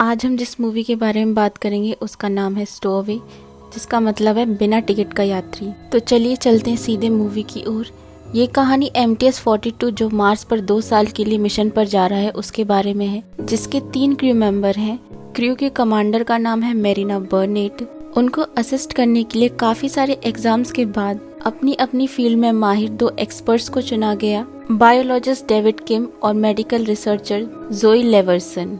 आज हम जिस मूवी के बारे में बात करेंगे उसका नाम है स्टोअवे, जिसका मतलब है बिना टिकट का यात्री। तो चलिए चलते हैं सीधे मूवी की ओर। ये कहानी MTS-42 जो मार्स पर 2 साल के लिए मिशन पर जा रहा है उसके बारे में है, जिसके 3 क्रू मेंबर हैं। क्रू के कमांडर का नाम है मेरिना बर्नेट। उनको असिस्ट करने के लिए काफी सारे एग्जाम्स के बाद अपनी अपनी फील्ड में माहिर 2 एक्सपर्ट्स को चुना गया, बायोलॉजिस्ट डेविड किम और मेडिकल रिसर्चर जोई लेवर्सन।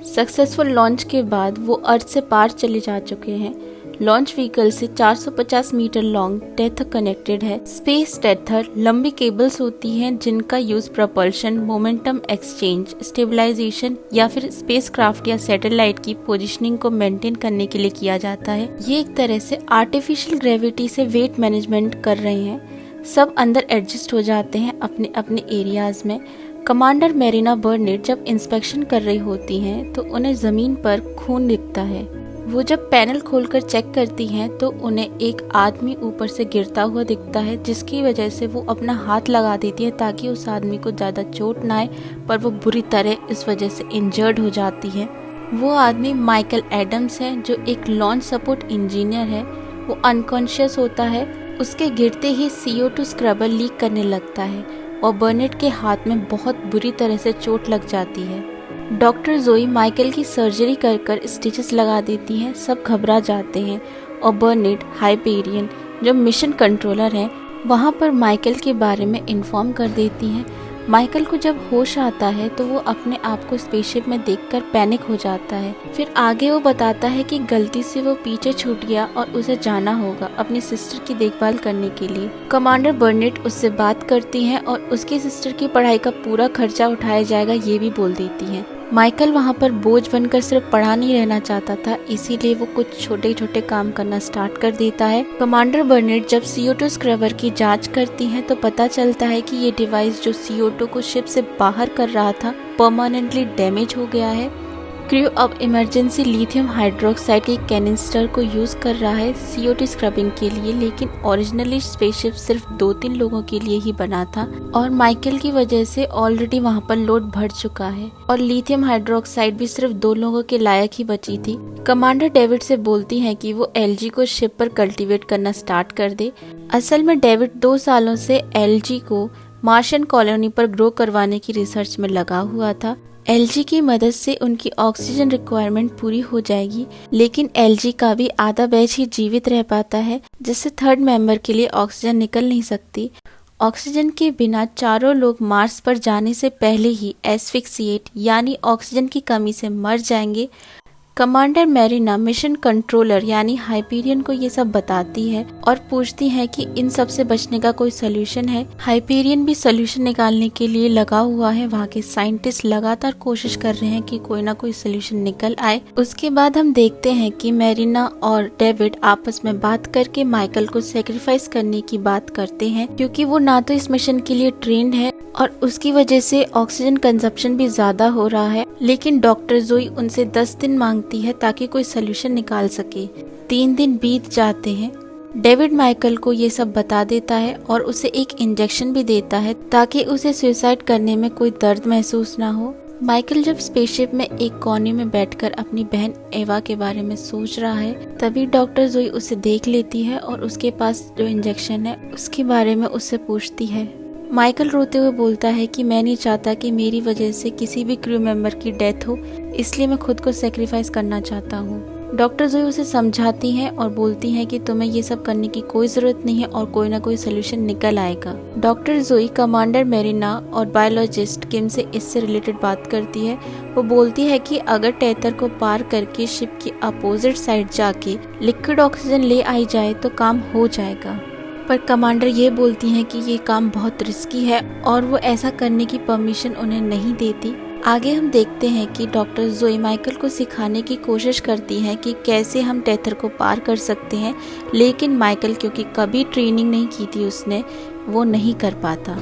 सक्सेसफुल लॉन्च के बाद वो अर्थ से पार चले जा चुके हैं। लॉन्च व्हीकल से 450 मीटर लॉन्ग टेथर कनेक्टेड है। स्पेस टेथर लंबी केबल्स होती हैं जिनका use propulsion, momentum exchange, stabilisation या फिर स्पेसक्राफ्ट या सैटेलाइट की पोजीशनिंग को मेंटेन करने के लिए किया जाता है। ये एक तरह से आर्टिफिशियल ग्रेविटी से वेट मैनेजमेंट कर रहे हैं। सब अंदर एडजस्ट हो जाते हैं अपने अपने एरियाज में। कमांडर मेरिना बर्नेट जब इंस्पेक्शन कर रही होती हैं तो उन्हें जमीन पर खून दिखता है। वो जब पैनल खोलकर चेक करती हैं तो उन्हें एक आदमी ऊपर से गिरता हुआ दिखता है, जिसकी वजह से वो अपना हाथ लगा देती है ताकि उस आदमी को ज़्यादा चोट ना आए, पर वो बुरी तरह इस वजह से इंजर्ड हो जाती है। वो आदमी माइकल एडम्स है जो एक लॉन्च सपोर्ट इंजीनियर है। वो अनकॉन्शियस होता है। उसके गिरते ही CO2 स्क्रबर लीक करने लगता है और बर्नेट के हाथ में बहुत बुरी तरह से चोट लग जाती है। डॉक्टर जोई माइकल की सर्जरी कर कर स्टिचेस लगा देती हैं। सब घबरा जाते हैं और बर्नेट हाइपेरियन जो मिशन कंट्रोलर हैं वहाँ पर माइकल के बारे में इन्फॉर्म कर देती हैं। माइकल को जब होश आता है तो वो अपने आप को स्पेसशिप में देखकर पैनिक हो जाता है। फिर आगे वो बताता है कि गलती से वो पीछे छूट गया और उसे जाना होगा अपनी सिस्टर की देखभाल करने के लिए। कमांडर बर्नेट उससे बात करती हैं और उसकी सिस्टर की पढ़ाई का पूरा खर्चा उठाया जाएगा ये भी बोल देती हैं। माइकल वहाँ पर बोझ बनकर सिर्फ पढ़ा नहीं रहना चाहता था, इसीलिए वो कुछ छोटे छोटे काम करना स्टार्ट कर देता है। कमांडर बर्नेट जब CO2 स्क्रबर की जांच करती हैं तो पता चलता है कि ये डिवाइस जो CO2 को शिप से बाहर कर रहा था परमानेंटली डैमेज हो गया है। क्रू अब इमरजेंसी लिथियम हाइड्रोक्साइड के कैनिस्टर को यूज कर रहा है CO2 स्क्रबिंग के लिए, लेकिन ओरिजिनली स्पेसशिप सिर्फ 2-3 लोगों के लिए ही बना था और माइकल की वजह से ऑलरेडी वहां पर लोड बढ़ चुका है और लिथियम हाइड्रोक्साइड भी सिर्फ 2 लोगों के लायक ही बची थी। कमांडर डेविड से बोलती है कि वो LG को शिप पर कल्टीवेट करना स्टार्ट कर दे। असल में डेविड 2 सालों से LG को मार्शियन कॉलोनी पर ग्रो करवाने की रिसर्च में लगा हुआ था। LG की मदद से उनकी ऑक्सीजन रिक्वायरमेंट पूरी हो जाएगी, लेकिन LG का भी आधा बैच ही जीवित रह पाता है, जिससे 3rd मेंबर के लिए ऑक्सीजन निकल नहीं सकती। ऑक्सीजन के बिना चारों लोग मार्स पर जाने से पहले ही एस्फिक्सिएट यानी ऑक्सीजन की कमी से मर जाएंगे। कमांडर मेरिना मिशन कंट्रोलर यानी हाइपेरियन को ये सब बताती है और पूछती है कि इन सब से बचने का कोई सोल्यूशन है। हाइपेरियन भी सोल्यूशन निकालने के लिए लगा हुआ है। वहाँ के साइंटिस्ट लगातार कोशिश कर रहे हैं कि कोई ना कोई सोल्यूशन निकल आए। उसके बाद हम देखते हैं कि मेरिना और डेविड आपस में बात करके माइकल को सेक्रीफाइस करने की बात करते हैं, क्योंकि वो ना तो इस मिशन के लिए ट्रेंड है और उसकी वजह से ऑक्सीजन कंजप्शन भी ज्यादा हो रहा है। लेकिन डॉक्टर जोई उनसे 10 दिन मांगती है ताकि कोई सोल्यूशन निकाल सके। 3 दिन बीत जाते हैं। डेविड माइकल को ये सब बता देता है और उसे एक इंजेक्शन भी देता है ताकि उसे सुसाइड करने में कोई दर्द महसूस ना हो। माइकल जब स्पेसशिप में एक कोने में बैठकर अपनी बहन एवा के बारे में सोच रहा है, तभी डॉक्टर जोई उसे देख लेती है और उसके पास जो इंजेक्शन है उसके बारे में उससे पूछती है। माइकल रोते हुए बोलता है कि मैं नहीं चाहता कि मेरी वजह से किसी भी क्रू मेंबर की डेथ हो, इसलिए मैं खुद को सेक्रीफाइस करना चाहता हूँ। डॉक्टर जोई उसे समझाती हैं और बोलती हैं कि तुम्हें ये सब करने की कोई जरूरत नहीं है और कोई ना कोई सोल्यूशन निकल आएगा। डॉक्टर जोई कमांडर मेरिना और बायोलॉजिस्ट किम से इससे रिलेटेड बात करती है। वो बोलती है कि अगर टेथर को पार करके शिप की अपोजिट साइड जाके लिक्विड ऑक्सीजन ले आई जाए तो काम हो जाएगा, पर कमांडर ये बोलती हैं कि ये काम बहुत रिस्की है और वो ऐसा करने की परमिशन उन्हें नहीं देती। आगे हम देखते हैं कि डॉक्टर जोई माइकल को सिखाने की कोशिश करती हैं कि कैसे हम टेथर को पार कर सकते हैं, लेकिन माइकल क्योंकि कभी ट्रेनिंग नहीं की थी उसने, वो नहीं कर पाता।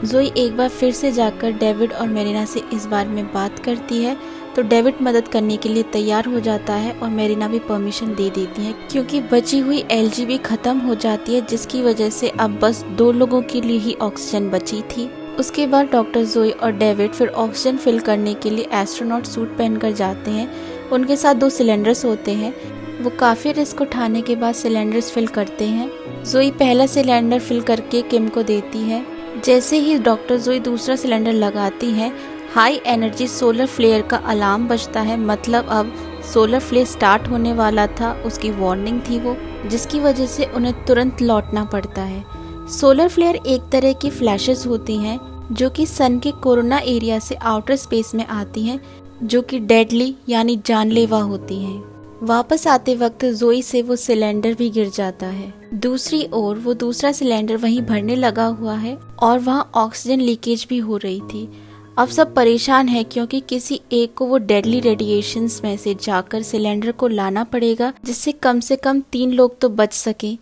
जोई एक बार फिर से जाकर डेविड और मेरिना से इस बारे में बात करती है तो डेविड मदद करने के लिए तैयार हो जाता है और मेरिना भी परमिशन दे देती है, क्योंकि बची हुई LG भी खत्म हो जाती है, जिसकी वजह से अब बस 2 लोगों के लिए ही ऑक्सीजन बची थी। उसके बाद डॉक्टर जोई और डेविड फिर ऑक्सीजन फिल करने के लिए एस्ट्रोनॉट सूट पहनकर जाते हैं। उनके साथ 2 सिलेंडर्स होते हैं। वो काफ़ी रिस्क उठाने के बाद सिलेंडर्स फिल करते हैं। जोई पहला सिलेंडर फिल करके किम को देती है। जैसे ही डॉक्टर जोई दूसरा सिलेंडर लगाती है, हाई एनर्जी सोलर फ्लेयर का अलार्म बजता है। मतलब अब सोलर फ्लेयर स्टार्ट होने वाला था, उसकी वार्निंग थी वो, जिसकी वजह से उन्हें तुरंत लौटना पड़ता है। सोलर फ्लेयर एक तरह की फ्लैशेस होती हैं जो कि सन के कोरोना एरिया से आउटर स्पेस में आती हैं, जो कि डेडली यानी जानलेवा होती हैं। वापस आते वक्त जोई से वो सिलेंडर भी गिर जाता है। दूसरी ओर वो दूसरा सिलेंडर वहीं भरने लगा हुआ है और वहाँ ऑक्सीजन लीकेज भी हो रही थी। अब सब परेशान है क्योंकि किसी एक को वो डेडली रेडिएशंस में से जाकर सिलेंडर को लाना पड़ेगा, जिससे कम से कम 3 लोग तो बच सके।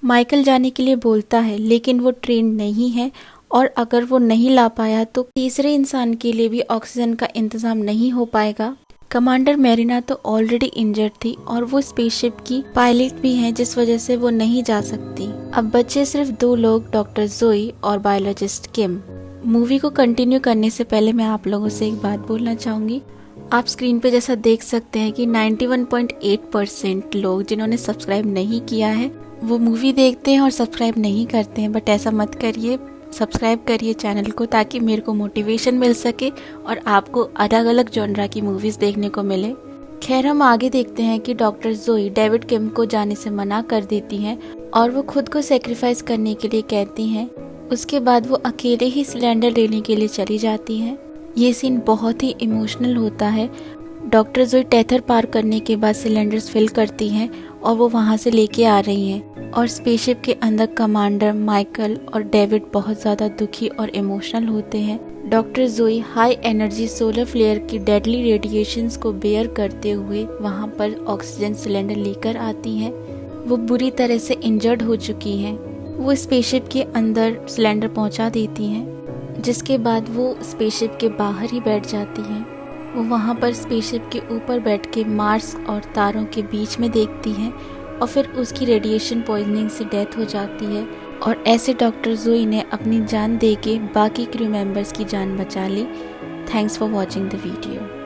माइकल जाने के लिए बोलता है, लेकिन वो ट्रेन नहीं है और अगर वो नहीं ला पाया तो तीसरे इंसान के लिए भी ऑक्सीजन का इंतजाम नहीं हो पाएगा। कमांडर मेरिना तो ऑलरेडी इंजर्ड थी और वो स्पेसशिप की पायलट भी हैं, जिस वजह से वो नहीं जा सकती। अब बचे सिर्फ 2 लोग, डॉक्टर जोई और बायोलॉजिस्ट किम। मूवी को कंटिन्यू करने से पहले मैं आप लोगों से एक बात बोलना चाहूँगी। आप स्क्रीन पे जैसा देख सकते हैं कि 91.8% लोग जिन्होंने सब्सक्राइब नहीं किया है वो मूवी देखते हैं और सब्सक्राइब नहीं करते हैं। बट ऐसा मत करिए, सब्सक्राइब करिए चैनल को, ताकि मेरे को मोटिवेशन मिल सके और आपको अलग अलग जॉनरा की मूवीज़ देखने को मिले। खैर, हम आगे देखते हैं कि डॉक्टर जोई डेविड किम को जाने से मना कर देती हैं और वो खुद को सेक्रीफाइस करने के लिए कहती हैं। उसके बाद वो अकेले ही सिलेंडर लेने के लिए चली जाती हैं। ये सीन बहुत ही इमोशनल होता है। डॉक्टर जोई टेथर पार करने के बाद सिलेंडर्स फिल करती हैं और वो वहाँ से लेके आ रही हैं और स्पेसशिप के अंदर कमांडर माइकल और डेविड बहुत ज़्यादा दुखी और इमोशनल होते हैं। डॉक्टर जोई हाई एनर्जी सोलर फ्लेयर की डेडली रेडिएशंस को बेयर करते हुए वहाँ पर ऑक्सीजन सिलेंडर लेकर आती हैं। वो बुरी तरह से इंजर्ड हो चुकी हैं। वो स्पेसशिप के अंदर सिलेंडर पहुँचा देती हैं, जिसके बाद वो स्पेसशिप के बाहर ही बैठ जाती हैं। वो वहाँ पर स्पेसशिप के ऊपर बैठ के मार्स और तारों के बीच में देखती हैं और फिर उसकी रेडिएशन पॉइजनिंग से डेथ हो जाती है। और ऐसे डॉक्टर जोई ने अपनी जान दे के बाकी क्रू मेंबर्स की जान बचा ली। Thanks for watching the video.